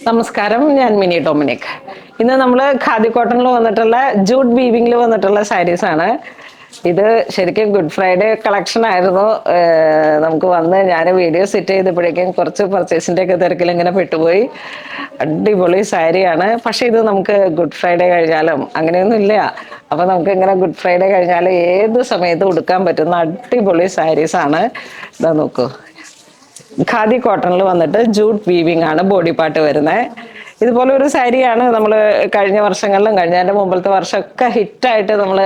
നമസ്കാരം, ഞാൻ mini Dominic. ഇന്ന് നമ്മൾ ഖാദി കോട്ടണിൽ വന്നിട്ടുള്ള ജൂട്ട് വീവിങ്ങിൽ വന്നിട്ടുള്ള സാരീസ് ആണ്. ഇത് ശരിക്കും ഗുഡ് ഫ്രൈഡേ കളക്ഷൻ ആയിരുന്നു. നമുക്ക് വന്ന് ഞാൻ വീഡിയോ സെറ്റ് ചെയ്തപ്പോഴേക്കും കുറച്ച് പർച്ചേസിന്റെ ഒക്കെ തിരക്കിൽ ഇങ്ങനെ പെട്ടുപോയി. അടിപൊളി സാരിയാണ്. പക്ഷെ ഇത് നമുക്ക് ഗുഡ് ഫ്രൈഡേ കഴിഞ്ഞാലും അങ്ങനെയൊന്നും ഇല്ല. അപ്പൊ നമുക്ക് ഇങ്ങനെ ഗുഡ് ഫ്രൈഡേ കഴിഞ്ഞാലും ഏത് സമയത്തും ഉടുക്കാൻ പറ്റുന്ന അടിപൊളി സാരീസ് ആണ്. ഇതാ നോക്കൂ, ഖാദി കോട്ടണിൽ വന്നിട്ട് ജൂട്ട് വീവിംഗ് ആണ് ബോഡി പാർട്ട് വരുന്നത്. ഇതുപോലെ ഒരു സാരിയാണ് നമ്മൾ കഴിഞ്ഞ വർഷങ്ങളിലും കഴിഞ്ഞതിൻ്റെ മുമ്പത്തെ വർഷമൊക്കെ ഹിറ്റായിട്ട് നമ്മൾ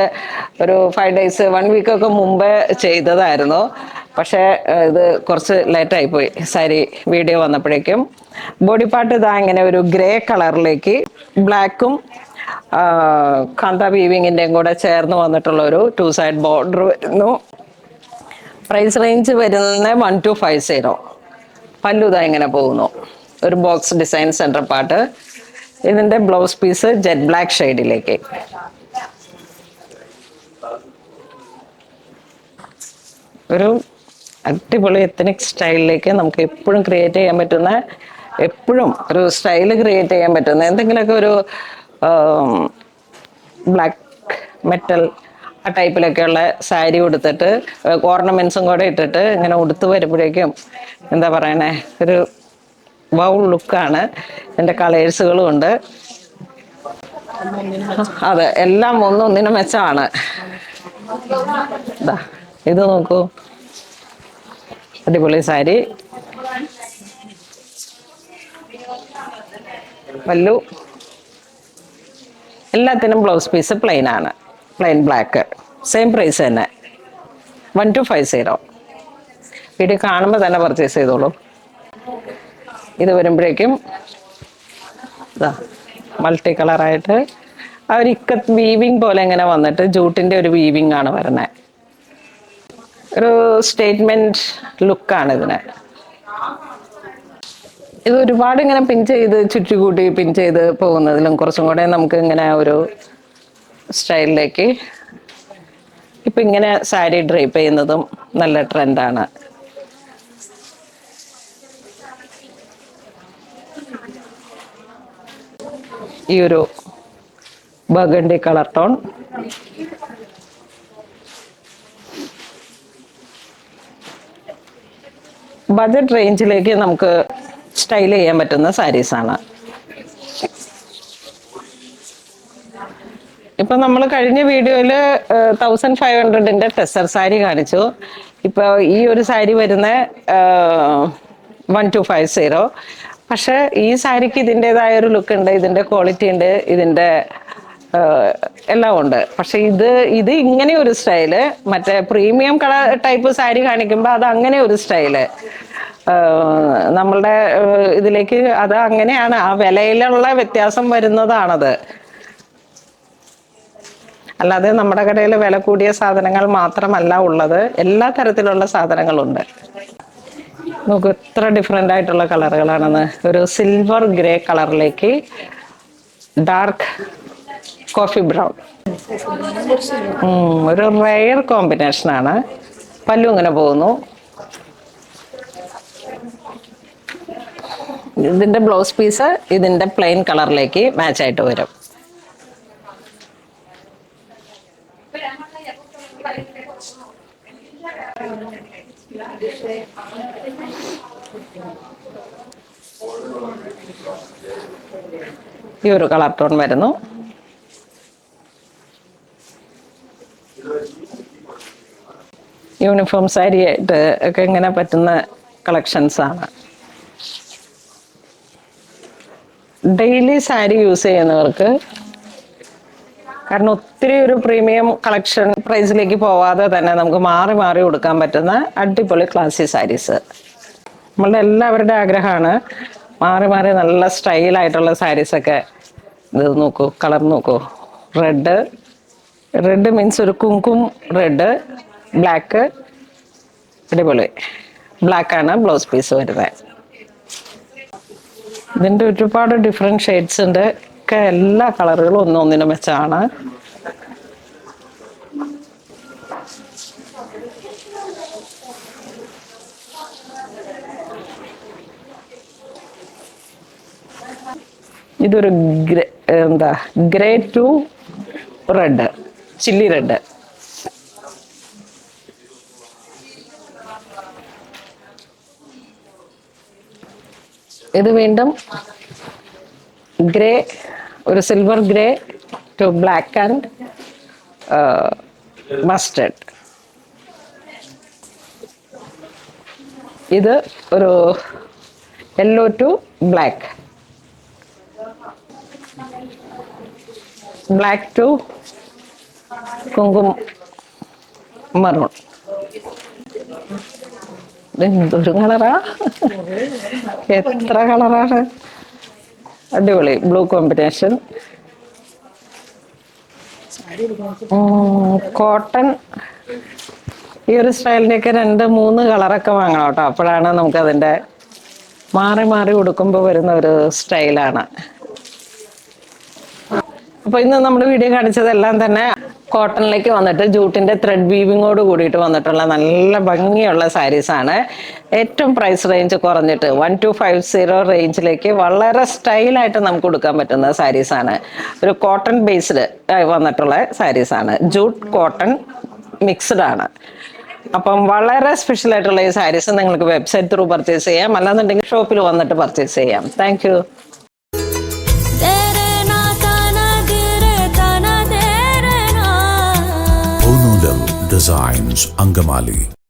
ഒരു 5 days 1 week ഒക്കെ മുമ്പേ ചെയ്തതായിരുന്നു. പക്ഷേ ഇത് കുറച്ച് ലേറ്റായി പോയി സാരി വീഡിയോ വന്നപ്പോഴേക്കും. ബോഡി പാർട്ട് ഇതാ ഇങ്ങനെ ഒരു ഗ്രേ കളറിലേക്ക് ബ്ലാക്കും കാന്ത വീവിങ്ങിൻ്റെയും കൂടെ ചേർന്ന് വന്നിട്ടുള്ള ഒരു 2 side ബോർഡർ വരുന്നു. പ്രൈസ് റേഞ്ച് വരുന്നത് 1250. പല്ലു ഇതാ ഇങ്ങനെ പോകുന്നു, ഒരു ബോക്സ് ഡിസൈൻ സെൻറ്റർ പാർട്ട്. ഇതിൻ്റെ ബ്ലൗസ് പീസ് ജെറ്റ് ബ്ലാക്ക് ഷെയ്ഡിലേക്ക്. ഒരു അടിപൊളി എത്തനിക് സ്റ്റൈലിലേക്ക് നമുക്ക് എപ്പോഴും ക്രിയേറ്റ് ചെയ്യാൻ പറ്റുന്ന, എപ്പോഴും ഒരു സ്റ്റൈല് ക്രിയേറ്റ് ചെയ്യാൻ പറ്റുന്ന എന്തെങ്കിലുമൊക്കെ ഒരു ബ്ലാക്ക് മെറ്റൽ ആ ടൈപ്പിലൊക്കെയുള്ള സാരി ഉടുത്തിട്ട് ഓർണമെന്റ്സും കൂടെ ഇട്ടിട്ട് ഇങ്ങനെ ഉടുത്ത് വരുമ്പോഴേക്കും എന്താ പറയണേ, ഒരു വൗ ലുക്കാണ്. എൻ്റെ കളേഴ്സുകളും ഉണ്ട്. അതെ, എല്ലാം ഒന്നൊന്നിനും മെച്ചമാണ്. ഇത് നോക്കൂ, അടിപൊളി സാരി. പല്ലു എല്ലാത്തിനും ബ്ലൗസ് പീസ് പ്ലെയിൻ ആണ്, പ്ലെയിൻ ബ്ലാക്ക്. സെയിം പ്രൈസ് തന്നെ, 1250. വീഡിയോ കാണുമ്പോൾ തന്നെ പർച്ചേസ് ചെയ്തോളൂ. ഇത് വരുമ്പോഴേക്കും മൾട്ടി കളറായിട്ട് ആ ഒരു ഇക്കത്ത് വീവിങ് പോലെ ഇങ്ങനെ വന്നിട്ട് ജൂട്ടിൻ്റെ ഒരു വീവിങ് ആണ് വരുന്നത്. ഒരു സ്റ്റേറ്റ്മെന്റ് ലുക്കാണ് ഇതിന്. ഇത് ഒരുപാട് ഇങ്ങനെ പിൻ ചെയ്ത് ചുറ്റിക്കൂട്ടി പിൻ ചെയ്ത് പോകുന്നതിലും കുറച്ചും കൂടെ നമുക്ക് ഇങ്ങനെ ഒരു സ്റ്റൈലിലേക്ക് ഇപ്പം ഇങ്ങനെ സാരി ഡ്രൈപ്പ് ചെയ്യുന്നതും നല്ല ട്രെൻഡാണ്. ഈ ഒരു ബർഗണ്ടി കളർ ടോൺ, ബജറ്റ് റേഞ്ചിലേക്ക് നമുക്ക് സ്റ്റൈൽ ചെയ്യാൻ പറ്റുന്ന സാരീസാണ്. ഇപ്പൊ നമ്മൾ കഴിഞ്ഞ വീഡിയോയിൽ 1500 ടെസർ സാരി കാണിച്ചു. ഇപ്പോൾ ഈ ഒരു സാരി വരുന്ന 1250. പക്ഷെ ഈ സാരിക്ക് ഇതിൻ്റെതായ ഒരു ലുക്ക് ഉണ്ട്, ഇതിൻ്റെ ക്വാളിറ്റി ഉണ്ട്, ഇതിൻ്റെ എല്ലാം ഉണ്ട്. പക്ഷെ ഇത് ഇങ്ങനെ ഒരു സ്റ്റൈല്, മറ്റേ പ്രീമിയം കളർ ടൈപ്പ് സാരി കാണിക്കുമ്പോൾ അത് അങ്ങനെ ഒരു സ്റ്റൈല് നമ്മളുടെ ഇതിലേക്ക് അത് അങ്ങനെയാണ്, ആ വിലയിലുള്ള വ്യത്യാസം വരുന്നതാണത്. അല്ലാതെ നമ്മുടെ കടയിൽ വില കൂടിയ സാധനങ്ങൾ മാത്രമല്ല ഉള്ളത്, എല്ലാ തരത്തിലുള്ള സാധനങ്ങളുണ്ട്. നമുക്ക് എത്ര ഡിഫറെൻ്റ് ആയിട്ടുള്ള കളറുകളാണെന്ന്. ഒരു സിൽവർ ഗ്രേ കളറിലേക്ക് ഡാർക്ക് കോഫി ബ്രൗൺ, ഒരു റെയർ കോമ്പിനേഷനാണ്. പല്ലു ഇങ്ങനെ പോകുന്നു. ഇതിൻ്റെ ബ്ലൗസ് പീസ് ഇതിൻ്റെ പ്ലെയിൻ കളറിലേക്ക് മാച്ച് ആയിട്ട് വരും. ഈ ഒരു കളർ ടോൺ വരുന്നു. യൂണിഫോം സാരി ആയിട്ട് ഒക്കെ ഇങ്ങനെ പറ്റുന്ന കളക്ഷൻസ് ആണ്. ഡെയിലി സാരി യൂസ് ചെയ്യുന്നവർക്ക്, കാരണം ഒത്തിരി ഒരു പ്രീമിയം കളക്ഷൻ പ്രൈസിലേക്ക് പോവാതെ തന്നെ നമുക്ക് മാറി മാറി കൊടുക്കാൻ പറ്റുന്ന അടിപൊളി ക്ലാസി സാരീസ്. നമ്മളുടെ എല്ലാവരുടെ ആഗ്രഹമാണ് മാറി മാറി നല്ല സ്റ്റൈലായിട്ടുള്ള സാരീസൊക്കെ. ഇത് നോക്കൂ, കളർ നോക്കൂ, റെഡ് മീൻസ് ഒരു കുങ്കും റെഡ്, ബ്ലാക്ക്, അടിപൊളി. ബ്ലാക്കാണ് ബ്ലൗസ് പീസ് വരുന്നത്. ഇതിൻ്റെ ഒരുപാട് ഡിഫറെൻറ്റ് ഷെയ്ഡ്സ് ഉണ്ട്. ഒക്കെ എല്ലാ കളറുകളും ഒന്നൊന്നിനും മെച്ചമാണ്. ഇതൊരു എന്താ grey to red, chilli red. ഇത് വീണ്ടും ഗ്രേ, ഒരു silver grey to black and mustard. ഇത് ഒരു yellow to black, black to കുങ്കുമ മറൂൺ. എന്തൊരു കളറാ, എത്ര കളറാണ്, അടിപൊളി ബ്ലൂ കോമ്പിനേഷൻ. കോട്ടൺ ഈ ഒരു സ്റ്റൈലിൻ്റെയൊക്കെ 2-3 കളറൊക്കെ വാങ്ങണം കേട്ടോ, അപ്പോഴാണ് നമുക്കതിൻ്റെ മാറി മാറി ഉടുക്കുമ്പോൾ വരുന്ന ഒരു സ്റ്റൈലാണ്. അപ്പോൾ ഇന്ന് നമ്മൾ വീഡിയോ കാണിച്ചതെല്ലാം തന്നെ കോട്ടണിലേക്ക് വന്നിട്ട് ജൂട്ടിന്റെ ത്രെഡ് വീവിങ്ങോട് കൂടിയിട്ട് വന്നിട്ടുള്ള നല്ല ഭംഗിയുള്ള സാരീസാണ്. ഏറ്റവും പ്രൈസ് റേഞ്ച് കുറഞ്ഞിട്ട് 1250 റേഞ്ചിലേക്ക് വളരെ സ്റ്റൈലായിട്ട് നമുക്ക് കൊടുക്കാൻ പറ്റുന്ന സാരീസാണ്. ഒരു കോട്ടൺ ബേസ്ഡ് വന്നിട്ടുള്ള സാരീസാണ്, ജൂട്ട് കോട്ടൺ മിക്സ്ഡ് ആണ്. അപ്പം വളരെ സ്പെഷ്യൽ ആയിട്ടുള്ള ഈ സാരീസ് നിങ്ങൾക്ക് വെബ്സൈറ്റ് ത്രൂ പർച്ചേസ് ചെയ്യാം, അല്ലാന്നുണ്ടെങ്കിൽ ഷോപ്പിൽ വന്നിട്ട് പർച്ചേസ് ചെയ്യാം. Thank you. Designs Angamali.